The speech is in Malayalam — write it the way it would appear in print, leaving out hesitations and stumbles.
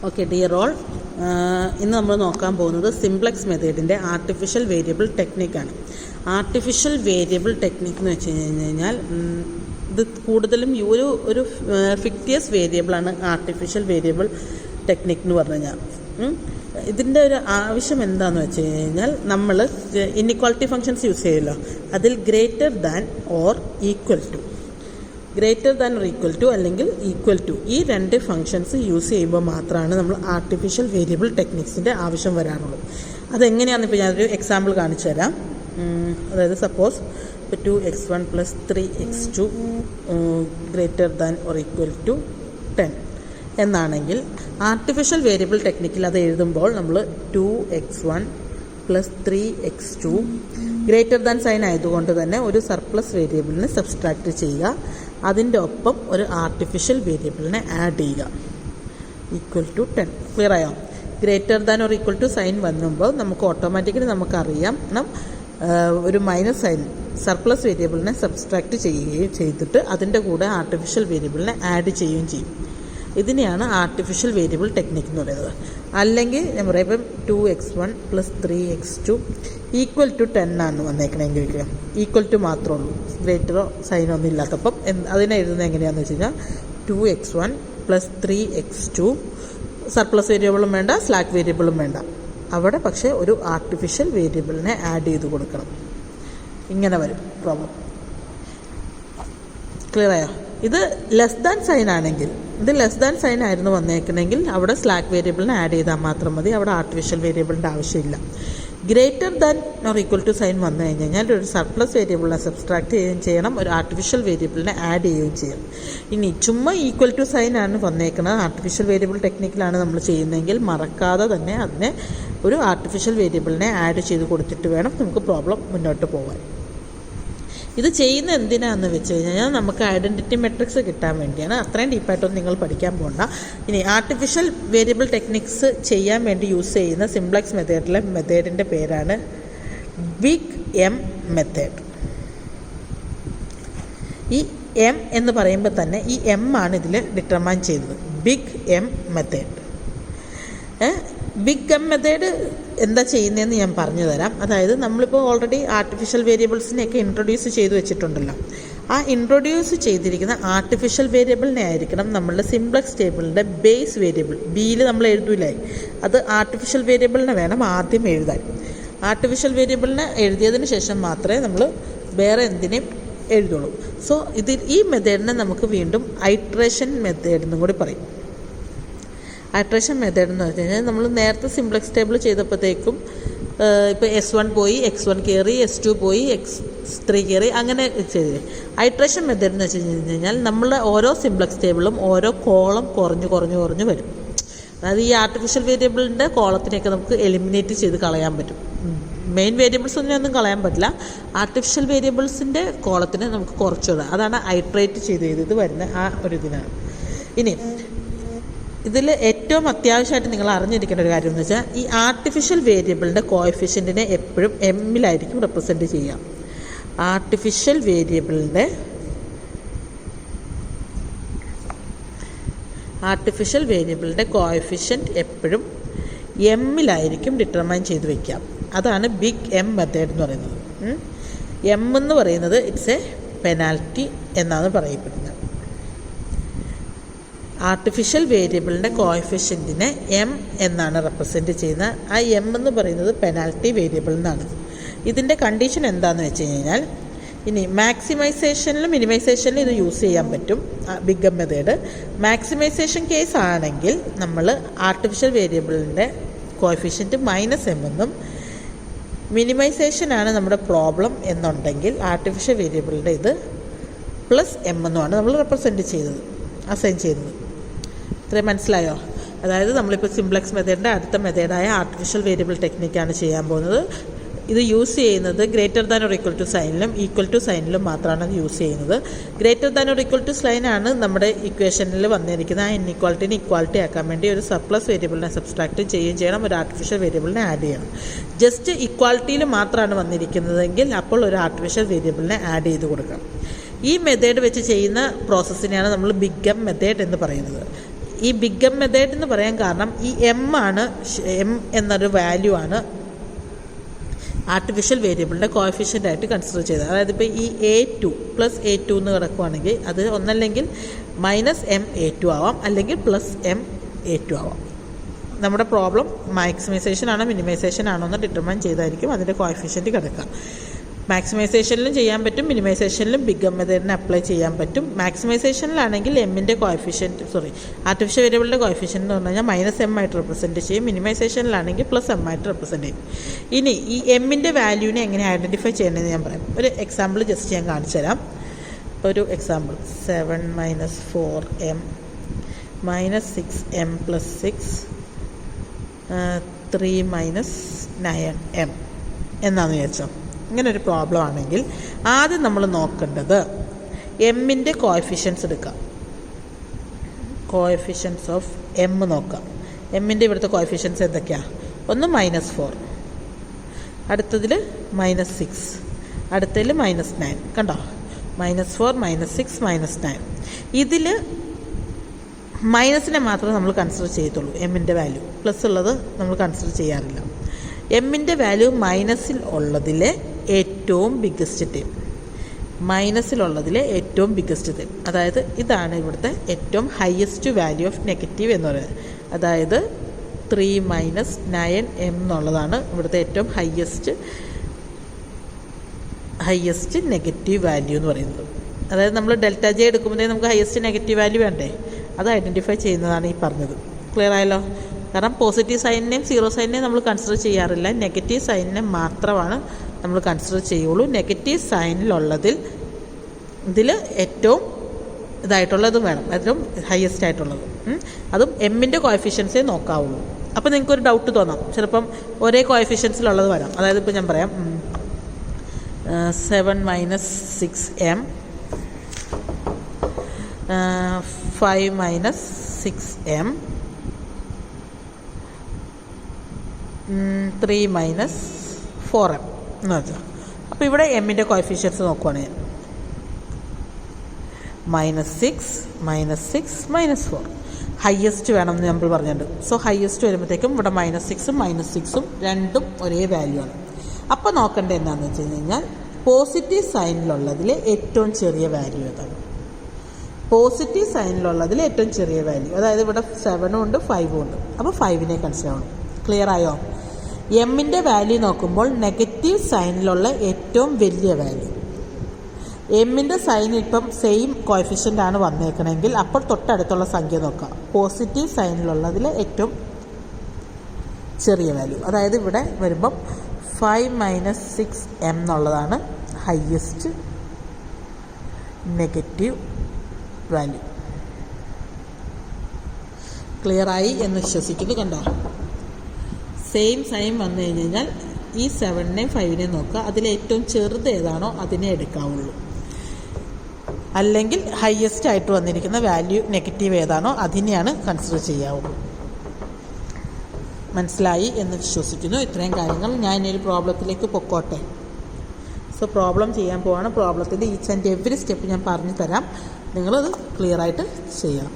ഓക്കെ ഡിയർ ഓൾ, ഇന്ന് നമ്മൾ നോക്കാൻ പോകുന്നത് സിംപ്ലക്സ് മെത്തേഡിൻ്റെ ആർട്ടിഫിഷ്യൽ വേരിയബിൾ ടെക്നിക്കാണ്. ആർട്ടിഫിഷ്യൽ വേരിയബിൾ ടെക്നിക്ക് എന്ന് വെച്ച് കഴിഞ്ഞാൽ ഇത് കൂടുതലും ഒരു ഫിക്റ്റിയസ് വേരിയബിളാണ് ആർട്ടിഫിഷ്യൽ വേരിയബിൾ ടെക്നിക്ക് എന്ന് പറഞ്ഞു കഴിഞ്ഞാൽ. ഇതിൻ്റെ ഒരു ആവശ്യം എന്താണെന്ന് വെച്ച് കഴിഞ്ഞാൽ നമ്മൾ ഇൻഇക്വാളിറ്റി ഫങ്ഷൻസ് യൂസ് ചെയ്യുമല്ലോ, അതിൽ greater than or equal to അല്ലെങ്കിൽ ഈക്വൽ ടു ഈ രണ്ട് ഫങ്ഷൻസ് യൂസ് ചെയ്യുമ്പോൾ മാത്രമാണ് നമ്മൾ ആർട്ടിഫിഷ്യൽ വേരിയബിൾ ടെക്നിക്സിൻ്റെ ആവശ്യം വരാനുള്ളൂ. അതെങ്ങനെയാണെന്ന് ഇപ്പോൾ ഞാനൊരു എക്സാമ്പിൾ കാണിച്ചു തരാം. അതായത് suppose 2x1 + 3x2 greater than or equal to 10 എന്നാണെങ്കിൽ ആർട്ടിഫിഷ്യൽ വേരിയബിൾ ടെക്നിക്കിൽ അത് എഴുതുമ്പോൾ നമ്മൾ 2x1 + 3x2 greater than sign ആയതുകൊണ്ട് തന്നെ ഒരു സർപ്ലസ് വേരിയബിളിനെ സബ്സ്ട്രാക്റ്റ് ചെയ്യുക, അതിൻ്റെ ഒപ്പം ഒരു ആർട്ടിഫിഷ്യൽ വേരിയബിളിനെ ആഡ് ചെയ്യുക, ഈക്വൽ ടു 10. ക്ലിയർ ആയോ? Greater than or equal to sign വന്നുമ്പോൾ നമുക്ക് ഓട്ടോമാറ്റിക്കലി നമുക്കറിയാം ഒരു മൈനസ് സൈൻ സർപ്ലസ് വേരിയബിളിനെ സബ്സ്ട്രാക്റ്റ് ചെയ്യുകയും ചെയ്തിട്ട് അതിൻ്റെ കൂടെ ആർട്ടിഫിഷ്യൽ വേരിയബിളിനെ ആഡ് ചെയ്യുകയും ചെയ്യും. ഇതിനെയാണ് ആർട്ടിഫിഷ്യൽ വേരിയബിൾ ടെക്നിക്ക് എന്ന് പറയുന്നത്. അല്ലെങ്കിൽ ഞാൻ പറയാം, ഇപ്പം 2x1 + 3x2 ഈക്വൽ ടു 10 ആണ് വന്നേക്കണമെങ്കിൽ ഈക്വൽ ടു മാത്രമേ ഉള്ളൂ, ഗ്രേറ്ററോ സൈനോ ഒന്നും ഇല്ലാത്തപ്പം അതിനെ എഴുതുന്നത് എങ്ങനെയാണെന്ന് വെച്ച് കഴിഞ്ഞാൽ 2x1 + 3x2 സർപ്ലസ് വേരിയബിളും വേണ്ട, സ്ലാക്ക് വേരിയബിളും വേണ്ട, അവിടെ പക്ഷേ ഒരു ആർട്ടിഫിഷ്യൽ വേരിയബിളിനെ ആഡ് ചെയ്ത് കൊടുക്കണം. ഇങ്ങനെ വരും പ്രോബ്ലം. ക്ലിയർ ആയോ? ഇത് ലെസ് ദാൻ സൈൻ ആണെങ്കിൽ, ഇത് ലെസ് ദാൻ സൈൻ ആയിരുന്നു വന്നേക്കണമെങ്കിൽ അവിടെ സ്ലാക്ക് വേരിയബിളിനെ ആഡ് ചെയ്താൽ മാത്രം മതി, അവിടെ ആർട്ടിഫിഷ്യൽ വേരിയബിളിൻ്റെ ആവശ്യമില്ല. Greater than or equal to sign വന്നു കഴിഞ്ഞാൽ ഒരു സർപ്ലസ് വേരിയബിളിനെ സബ്സ്ട്രാക്റ്റ് ചെയ്യുകയും ചെയ്യണം, ഒരു ആർട്ടിഫിഷ്യൽ വേരിയബിളിനെ ആഡ് ചെയ്യുകയും ചെയ്യണം. ഇനി ചുമ്മാ ഈക്വൽ ടു സൈൻ ആണ് വന്നേക്കുന്നത്, ആർട്ടിഫിഷ്യൽ വേരിയബിൾ ടെക്നിക്കിലാണ് നമ്മൾ ചെയ്യുന്നതെങ്കിൽ മറക്കാതെ തന്നെ അതിനെ ഒരു ആർട്ടിഫിഷ്യൽ വേരിയബിളിനെ ആഡ് ചെയ്ത് കൊടുത്തിട്ട് വേണം നമുക്ക് പ്രോബ്ലം മുന്നോട്ട് പോകാൻ. ഇത് ചെയ്യുന്ന എന്തിനാണെന്ന് വെച്ച് കഴിഞ്ഞാൽ നമുക്ക് ഐഡൻറ്റിറ്റി മെട്രിക്സ് കിട്ടാൻ വേണ്ടിയാണ്. അത്രയും ഡീപ്പായിട്ടൊന്നും നിങ്ങൾ പഠിക്കാൻ പോകണ്ട. ഇനി ആർട്ടിഫിഷ്യൽ വേരിയബിൾ ടെക്നിക്സ് ചെയ്യാൻ വേണ്ടി യൂസ് ചെയ്യുന്ന സിംപ്ലക്സ് മെത്തേഡിൻ്റെ പേരാണ് ബിഗ് എം മെത്തേഡ്. ഈ എം എന്ന് പറയുമ്പോൾ തന്നെ ഈ എം ആണ് ഇതിൽ ഡിറ്റർമൈൻ ചെയ്തത്, big M method. Big M method എന്താ ചെയ്യുന്നതെന്ന് ഞാൻ പറഞ്ഞു തരാം. അതായത് നമ്മളിപ്പോൾ ഓൾറെഡി ആർട്ടിഫിഷ്യൽ വേരിയബിൾസിനെയൊക്കെ ഇൻട്രൊഡ്യൂസ് ചെയ്ത് വെച്ചിട്ടുണ്ടല്ലോ, ആ ഇൻട്രൊഡ്യൂസ് ചെയ്തിരിക്കുന്ന ആർട്ടിഫിഷ്യൽ വേരിയബിളിനെ ആയിരിക്കണം നമ്മളുടെ സിംപ്ലക്സ് ടേബിളിൻ്റെ ബേസ് വേരിയബിൾ ബിയിൽ നമ്മൾ എഴുതൂലായി, അത് ആർട്ടിഫിഷ്യൽ വേരിയബിളിനെ വേണം ആദ്യം എഴുതാൻ. ആർട്ടിഫിഷ്യൽ വേരിയബിളിനെ എഴുതിയതിന് ശേഷം മാത്രമേ നമ്മൾ വേറെ എന്തിനേയും എഴുതുള്ളൂ. സോ ഈ മെത്തേഡിനെ നമുക്ക് വീണ്ടും ഐട്രേഷൻ മെത്തേഡ് എന്നും കൂടി പറയും. ഐട്രേഷൻ മെത്തേഡ് എന്ന് വെച്ച് കഴിഞ്ഞാൽ നമ്മൾ നേരത്തെ സിംപ്ലക്സ് ടേബിൾ ചെയ്തപ്പോഴത്തേക്കും ഇപ്പോൾ S1 പോയി, x1 കയറി, S2 പോയി, x3 കയറി, അങ്ങനെ ചെയ്ത്. ഐട്രേഷൻ മെത്തേഡ് എന്ന് വെച്ച് കഴിഞ്ഞാൽ നമ്മളുടെ ഓരോ സിംപ്ലക്സ് ടേബിളും ഓരോ കോളം കുറഞ്ഞു വരും. അതായത് ഈ ആർട്ടിഫിഷ്യൽ വേരിയബിളിൻ്റെ കോളത്തിനെയൊക്കെ നമുക്ക് എലിമിനേറ്റ് ചെയ്ത് കളയാൻ പറ്റും. മെയിൻ വേരിയബിൾസ് ഒന്നും കളയാൻ പറ്റില്ല, ആർട്ടിഫിഷ്യൽ വേരിയബിൾസിൻ്റെ കോളത്തിനെ നമുക്ക് കുറച്ചുകൂടാം. അതാണ് ഐട്രേറ്റ് ചെയ്ത് വരുന്ന ആ ഒരു ഇതിനാണ്. ഇനി ഇതിൽ ഏറ്റവും അത്യാവശ്യമായിട്ട് നിങ്ങൾ അറിഞ്ഞിരിക്കേണ്ട ഒരു കാര്യം എന്ന് വെച്ചാൽ ഈ ആർട്ടിഫിഷ്യൽ വേരിയബിളിൻ്റെ കോഎഫിഷ്യൻറ്റിനെ എപ്പോഴും എമ്മിലായിരിക്കും റെപ്രസെൻറ്റ് ചെയ്യുക. ആർട്ടിഫിഷ്യൽ വേരിയബിളിൻ്റെ കോഎഫിഷ്യൻറ്റ് എപ്പോഴും എമ്മിലായിരിക്കും ഡിറ്റർമൈൻ ചെയ്ത് വയ്ക്കുക. അതാണ് ബിഗ് എം മെത്തേഡ് എന്ന് പറയുന്നത്. എം എന്ന് പറയുന്നത് ഇറ്റ്സ് എ പെനാൽറ്റി എന്നാണ് പറയപ്പെടുന്നത്. ആർട്ടിഫിഷ്യൽ വേരിയബിളിൻ്റെ കോഎഫിഷ്യൻറ്റിനെ എം എന്നാണ് റെപ്രസെൻറ്റ് ചെയ്യുന്നത്. ആ എം എന്ന് പറയുന്നത് പെനാൽറ്റി വേരിയബിൾ എന്നാണ്. ഇതിൻ്റെ കണ്ടീഷൻ എന്താണെന്ന് വെച്ച് കഴിഞ്ഞാൽ, ഇനി മാക്സിമൈസേഷനിലും മിനിമൈസേഷനിലും ഇത് യൂസ് ചെയ്യാൻ പറ്റും big M method. Maximisation case ആണെങ്കിൽ നമ്മൾ ആർട്ടിഫിഷ്യൽ വേരിയബിളിൻ്റെ കോഎഫിഷ്യൻറ്റ് -m എന്നും, മിനിമൈസേഷനാണ് നമ്മുടെ പ്രോബ്ലം എന്നുണ്ടെങ്കിൽ ആർട്ടിഫിഷ്യൽ വേരിയബിളിൻ്റെ ഇത് +m എന്നുമാണ് നമ്മൾ റെപ്രസെൻറ്റ് ചെയ്തത്, അസൈൻ ചെയ്തത്. ഇത്രയും മനസ്സിലായോ? അതായത് നമ്മളിപ്പോൾ സിംപ്ലക്സ് മെത്തേഡിൻ്റെ അടുത്ത മെത്തേഡായ ആർട്ടിഫിഷ്യൽ വേരിയബിൾ ടെക്നിക്കാണ് ചെയ്യാൻ പോകുന്നത്. ഇത് യൂസ് ചെയ്യുന്നത് greater than or equal to സൈനിലും ഈക്വൽ ടു സൈനിലും മാത്രമാണ് അത് യൂസ് ചെയ്യുന്നത്. Greater than or equal to സൈനാണ് നമ്മുടെ ഇക്വേഷനിൽ വന്നിരിക്കുന്നത്. ആ ഇൻഇക്വാളിറ്റിനെ ഇക്വാളിറ്റി ആക്കാൻ വേണ്ടി ഒരു സർപ്ലസ് വേരിയബിളിനെ സബ്സ്ട്രാക്റ്റ് ചെയ്യുകയും ചെയ്യണം, ഒരു ആർട്ടിഫിഷ്യൽ വേരിയബിളിനെ ആഡ് ചെയ്യണം. ജസ്റ്റ് ഇക്വാളിറ്റിയിൽ മാത്രമാണ് വന്നിരിക്കുന്നതെങ്കിൽ അപ്പോൾ ഒരു ആർട്ടിഫിഷ്യൽ വേരിയബിളിനെ ആഡ് ചെയ്ത് കൊടുക്കണം. ഈ മെത്തേഡ് വെച്ച് ചെയ്യുന്ന പ്രോസസ്സിനെയാണ് നമ്മൾ ബിഗ് എം മെത്തേഡ് എന്ന് പറയുന്നത്. ഈ ബിഗ് എം മെത്തേഡ് എന്ന് പറയാൻ കാരണം ഈ എം എന്നൊരു വാല്യൂ ആണ് ആർട്ടിഫിഷ്യൽ വേരിയബിളിൻ്റെ കോഎഫിഷ്യൻ്റ് ആയിട്ട് കൺസിഡർ ചെയ്തത്. അതായത് ഇപ്പോൾ ഈ A2 പ്ലസ് A2 എന്ന് കിടക്കുവാണെങ്കിൽ അത് ഒന്നല്ലെങ്കിൽ -MA2 ആവാം, അല്ലെങ്കിൽ +MA2 ആവാം. നമ്മുടെ പ്രോബ്ലം മാക്സിമൈസേഷൻ ആണോ മിനിമൈസേഷൻ ആണോ എന്ന് ഡിറ്റർമൈൻ ചെയ്തായിരിക്കും അതിൻ്റെ കോഎഫിഷ്യൻ്റ് കിടക്കുക. മാക്സിമൈസേഷനിലും ചെയ്യാൻ പറ്റും, മിനിമൈസേഷനിലും ബിഗ് എം മെത്തേഡിനെ അപ്ലൈ ചെയ്യാൻ പറ്റും. മാക്സിമൈസേഷനിലാണെങ്കിൽ എമ്മിൻ്റെ ആർട്ടിഫിഷ്യൽ വേരിയബിളിൻ്റെ കോഎഫിഷ്യൻ്റ് എന്ന് പറഞ്ഞു കഴിഞ്ഞാൽ -M ആയിട്ട് റെപ്രസെൻറ്റ് ചെയ്യും. മിനിമൈസേഷനിലാണെങ്കിൽ +M ആയിട്ട് റെപ്രസെൻറ്റ് ചെയ്യും. ഇനി ഈ എമ്മിൻ്റെ വാല്യൂവിനെ എങ്ങനെ ഐഡൻറ്റിഫൈ ചെയ്യേണ്ടതെന്ന് ഞാൻ പറയാം. ഒരു എക്സാമ്പിൾ ജസ്റ്റ് ഞാൻ കാണിച്ചു തരാം. ഒരു എക്സാമ്പിൾ 7 - 4m -6m + 6 3 - 9m എന്നാന്ന് വിചാരിച്ചോ. ഇങ്ങനെ ഒരു പ്രോബ്ലം ആണെങ്കിൽ ആദ്യം നമ്മൾ നോക്കേണ്ടത് എമ്മിൻ്റെ കോഎഫിഷ്യൻസ് എടുക്കാം. കോഎഫിഷ്യൻസ് ഓഫ് എം നോക്കാം. എമ്മിൻ്റെ ഇവിടുത്തെ കോഎഫിഷ്യൻസ് എന്തൊക്കെയാണ്? ഒന്ന് -4, അടുത്തതിൽ -6, അടുത്തതിൽ -9. കണ്ടോ? -4, -6, -9. ഇതിൽ മൈനസിനെ മാത്രമേ നമ്മൾ കൺസിഡർ ചെയ്യത്തുള്ളൂ. എമ്മിൻ്റെ വാല്യൂ പ്ലസ് ഉള്ളത് നമ്മൾ കൺസിഡർ ചെയ്യാറില്ല. എമ്മിൻ്റെ വാല്യൂ മൈനസിൽ ഉള്ളതിലെ ഏറ്റവും ബിഗ്ഗസ്റ്റ് ടേം, അതായത് ഇതാണ് ഇവിടുത്തെ ഏറ്റവും ഹയസ്റ്റ് വാല്യൂ ഓഫ് നെഗറ്റീവ് എന്ന് പറയുന്നത്. അതായത് 3 - 9m എന്നുള്ളതാണ് ഇവിടുത്തെ ഏറ്റവും ഹയസ്റ്റ് നെഗറ്റീവ് വാല്യൂ എന്ന് പറയുന്നത്. അതായത് നമ്മൾ ΔJ എടുക്കുമ്പോഴേ നമുക്ക് ഹയസ്റ്റ് നെഗറ്റീവ് വാല്യൂ വേണ്ടേ, അത് ഐഡൻറ്റിഫൈ ചെയ്യുന്നതാണ് ഈ പറഞ്ഞത്. ക്ലിയർ ആയല്ലോ? കാരണം പോസിറ്റീവ് സൈനിനെയും സീറോ സൈനിനെയും നമ്മൾ കൺസിഡർ ചെയ്യാറില്ല, നെഗറ്റീവ് സൈനിനെ മാത്രമാണ് നമ്മൾ കൺസിഡർ ചെയ്യുള്ളൂ. നെഗറ്റീവ് സൈനിലുള്ളതിൽ ഏറ്റവും ഇതായിട്ടുള്ളതും വേണം, ഏറ്റവും ഹയസ്റ്റ് ആയിട്ടുള്ളത്. അതും എമ്മിൻ്റെ കോഎഫിഷ്യൻസേ നോക്കാവുള്ളൂ. അപ്പോൾ നിങ്ങൾക്കൊരു ഡൗട്ട് തോന്നാം, ചിലപ്പം ഒരേ കോഎഫിഷ്യൻസിലുള്ളത് വരാം. അതായത് ഇപ്പോൾ ഞാൻ പറയാം 7 - 6m 5 - 6m 3 - 4m എന്ന് വെച്ചാൽ. അപ്പോൾ ഇവിടെ എമ്മിൻ്റെ കോഎഫിഷ്യൻസ് നോക്കുവാണെങ്കിൽ -6 -6 -4 ഹയസ്റ്റ് വേണമെന്ന് നമ്മൾ പറഞ്ഞിട്ടുണ്ട്. സോ ഹയസ്റ്റ് വരുമ്പോഴത്തേക്കും ഇവിടെ -6ഉം -6ഉം രണ്ടും ഒരേ വാല്യൂ ആണ്. അപ്പോൾ നോക്കേണ്ടത് എന്താണെന്ന് വെച്ച് കഴിഞ്ഞാൽ പോസിറ്റീവ് സൈനിലുള്ളതിൽ ഏറ്റവും ചെറിയ വാല്യൂ ഏതാണ്? പോസിറ്റീവ് സൈനിലുള്ളതിൽ ഏറ്റവും ചെറിയ വാല്യൂ, അതായത് ഇവിടെ 7ഉം ഉണ്ട് 5ഉം ഉണ്ട്. അപ്പോൾ 5നെ കൺസിഡർ ചെയ്യണം. ക്ലിയർ ആയോ? എമ്മിൻ്റെ വാല്യൂ നോക്കുമ്പോൾ നെഗറ്റീവ് സൈനിലുള്ള ഏറ്റവും വലിയ വാല്യൂ. എമ്മിൻ്റെ സൈൻ ഇപ്പം സെയിം കോഎഫിഷ്യൻ്റ് ആണ് വന്നേക്കണമെങ്കിൽ അപ്പോൾ തൊട്ടടുത്തുള്ള സംഖ്യ നോക്കാം. പോസിറ്റീവ് സൈനിലുള്ളതിൽ ഏറ്റവും ചെറിയ വാല്യൂ, അതായത് ഇവിടെ വരുമ്പം 5 - 6m എന്നുള്ളതാണ് ഹയസ്റ്റ് നെഗറ്റീവ് വാല്യൂ. ക്ലിയറായി എന്ന് വിശ്വസിക്കുന്നു. കണ്ടോ? സെയിം സൈൻ വന്നു കഴിഞ്ഞ് കഴിഞ്ഞാൽ ഈ 7നെയും 5നെയും നോക്കുക, അതിലേറ്റവും ചെറുത് ഏതാണോ അതിനെ എടുക്കാവുള്ളൂ. അല്ലെങ്കിൽ ഹയസ്റ്റ് ആയിട്ട് വന്നിരിക്കുന്ന വാല്യൂ നെഗറ്റീവ് ഏതാണോ അതിനെയാണ് കൺസിഡർ ചെയ്യാവുള്ളൂ. മനസ്സിലായി എന്ന് വിശ്വസിക്കുന്നു. ഇത്രയും കാര്യങ്ങൾ ഞാൻ ഇനി ഒരു പ്രോബ്ലത്തിലേക്ക് പൊക്കോട്ടെ. സോ പ്രോബ്ലം ചെയ്യാൻ പോവാണ്. പ്രോബ്ലത്തിൻ്റെ ഈച്ച് ആൻഡ് എവറി സ്റ്റെപ്പ് ഞാൻ പറഞ്ഞു തരാം, നിങ്ങളത് ക്ലിയറായിട്ട് ചെയ്യണം.